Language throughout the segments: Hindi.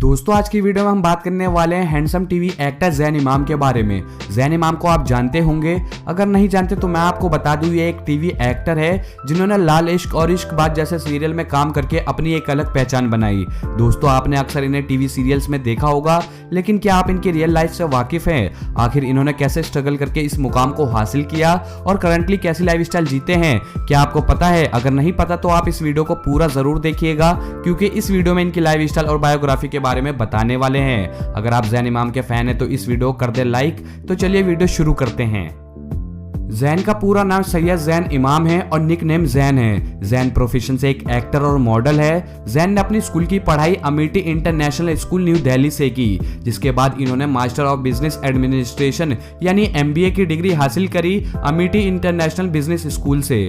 दोस्तों आज की वीडियो में हम बात करने वाले हैं हैंडसम टीवी एक्टर ज़ैन इमाम के बारे में। ज़ैन इमाम को आप जानते होंगे, अगर नहीं जानते तो मैं आपको बता दूं, ये एक टीवी एक्टर है जिन्होंने लाल इश्क और इश्कबाज जैसे सीरियल में काम करके अपनी एक अलग पहचान बनाई। दोस्तों आपने अक्सर इन्हें टीवी सीरियल्स में देखा होगा, लेकिन क्या आप इनकी रियल लाइफ से वाकिफ हैं? आखिर इन्होंने कैसे स्ट्रगल करके इस मुकाम को हासिल किया और करंटली कैसी लाइफस्टाइल जीते हैं, क्या आपको पता है? अगर नहीं पता तो आप इस वीडियो को पूरा जरूर देखिएगा, क्योंकि इस वीडियो में इनकी लाइफस्टाइल और बायोग्राफी के बारे में बताने वाले हैं। अगर आप ज़ैन इमाम के फैन हैं तो इस वीडियो को कर दे लाइक। तो चलिए वीडियो शुरू करते हैं। ज़ैन का पूरा नाम सैयद ज़ैन इमाम है और निक नेम ज़ैन है। ज़ैन प्रोफेशन से एक एक्टर और मॉडल है। ज़ैन ने अपनी स्कूल की पढ़ाई Amethi international school new Delhi से की, जिसके बाद इन्होंने मास्टर ऑफ बिजनेस एडमिनिस्ट्रेशन यानी MBA की डिग्री हासिल करी अमेठी इंटरनेशनल बिजनेस स्कूल से।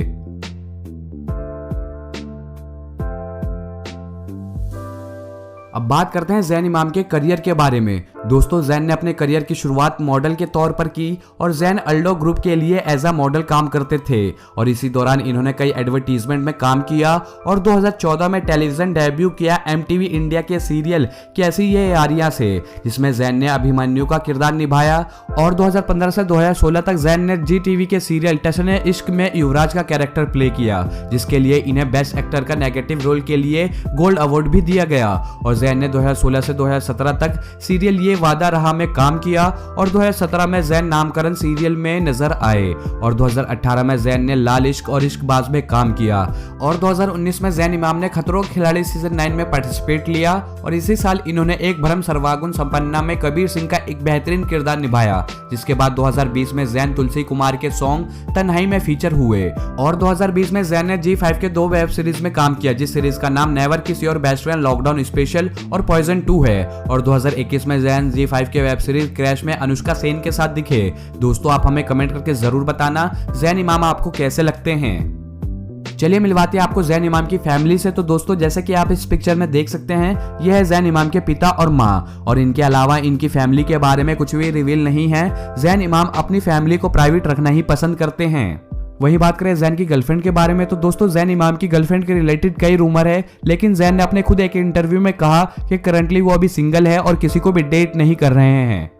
अब बात करते हैं ज़ैन इमाम के करियर के बारे में। दोस्तों ज़ैन ने अपने करियर की शुरुआत मॉडल के तौर पर की और ज़ैन अल्डो ग्रुप के लिए एज अ मॉडल काम करते थे और इसी दौरान इन्होंने कई एडवर्टीजमेंट में काम किया और 2014 में टेलीविजन डेब्यू किया MTV इंडिया के सीरियल कैसी ये यारियां से, जिसमें ज़ैन ने अभिमन्यु का किरदार निभाया। और 2015 से 2016 तक ज़ैन ने GTV के सीरियल टशन इश्क में युवराज का कैरेक्टर प्ले किया, जिसके लिए इन्हें बेस्ट एक्टर का नेगेटिव रोल के लिए गोल्ड अवार्ड भी दिया गया। और ज़ैन ने 2016 से 2017 तक सीरियल ये वादा रहा में काम किया और 2017 में ज़ैन नामकरण सीरियल में नजर आए और 2018 में ज़ैन ने लाल इश्क और इश्कबाज में काम किया और 2019 में ज़ैन इमाम ने खतरों के खिलाड़ी सीजन 9 में पार्टिसिपेट लिया और इसी साल इन्होंने एक भ्रम सर्वागुण संपन्ना में कबीर सिंह का एक बेहतरीन किरदार निभाया, जिसके बाद 2020 में ज़ैन तुलसी कुमार के सॉन्ग तन्हाई में फीचर हुए। और 2020 में ज़ैन ने G5 के 2 वेब सीरीज में काम किया, जिस सीरीज का नाम नेवर किस your best friend lockdown special और पॉइजन 2 है। और 2021 में ज़ैन G5 के वेब सीरीज क्रैश में अनुष्का सेन के साथ दिखे। दोस्तों आप हमें कमेंट करके जरूर बताना ज़ैन इमाम आपको कैसे लगते हैं। चलिए मिलवाते हैं आपको ज़ैन इमाम की फैमिली से। तो दोस्तों जैसे कि आप इस पिक्चर में देख सकते हैं, यह है ज़ैन इमाम के पिता और माँ, और इनके अलावा इनकी फैमिली के बारे में कुछ भी रिवील नहीं है। ज़ैन इमाम अपनी फैमिली को प्राइवेट रखना ही पसंद करते हैं। वही बात करें ज़ैन की गर्लफ्रेंड के बारे में, तो दोस्तों ज़ैन इमाम की गर्लफ्रेंड के रिलेटेड कई रूमर है, लेकिन ज़ैन ने अपने खुद एक इंटरव्यू में कहा कि करंटली वो अभी सिंगल है और किसी को भी डेट नहीं कर रहे हैं।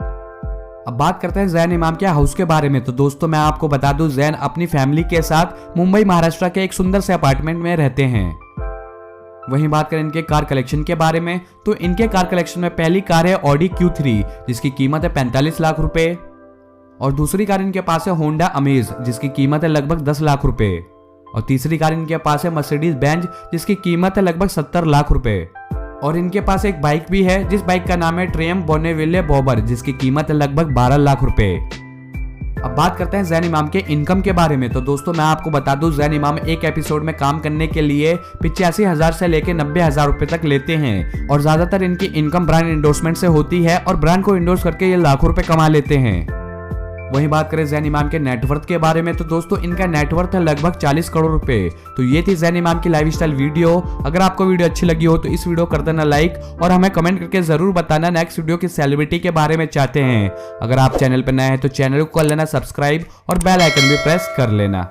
अब बात करते हैं ज़ैन इमाम के हाउस के बारे में। तो दोस्तों मैं आपको बता दूं, ज़ैन अपनी फैमिली के साथ मुंबई महाराष्ट्र के एक सुंदर से अपार्टमेंट में रहते हैं। वहीं बात करें इनके कार कलेक्शन के बारे में, तो इनके कार कलेक्शन में पहली कार है ऑडी Q3, जिसकी कीमत है 45 लाख रुपए, और दूसरी कार इनके पास है होंडा अमेज, जिसकी कीमत है लगभग 10 लाख रुपए, और तीसरी कार इनके पास है मर्सिडीज बेंज, जिसकी कीमत है लगभग 70 लाख रुपए, और इनके पास एक बाइक भी है जिस बाइक का नाम है ट्रियम्फ बोनेविले बॉबर, जिसकी कीमत है लगभग 12 लाख रुपए। अब बात करते हैं ज़ैन इमाम के इनकम के बारे में। तो दोस्तों मैं आपको बता दूं, ज़ैन इमाम एक एपिसोड में काम करने के लिए 85,000 से लेकर 90,000 रुपए तक लेते हैं, और ज्यादातर इनकी इनकम ब्रांड इंडोर्समेंट से होती है और ब्रांड को इंडोर्स करके ये लाखों रुपए कमा लेते हैं। वहीं बात करें ज़ैन इमाम के नेटवर्थ के बारे में, तो दोस्तों इनका नेटवर्थ है लगभग 40 करोड़ रुपए। तो ये थी ज़ैन इमाम की लाइफस्टाइल वीडियो। अगर आपको वीडियो अच्छी लगी हो तो इस वीडियो को कर देना लाइक और हमें कमेंट करके जरूर बताना नेक्स्ट वीडियो की सेलिब्रिटी के बारे में चाहते हैं। अगर आप चैनल पर नए हैं तो चैनल को कर लेना सब्सक्राइब और बेल आइकन भी प्रेस कर लेना।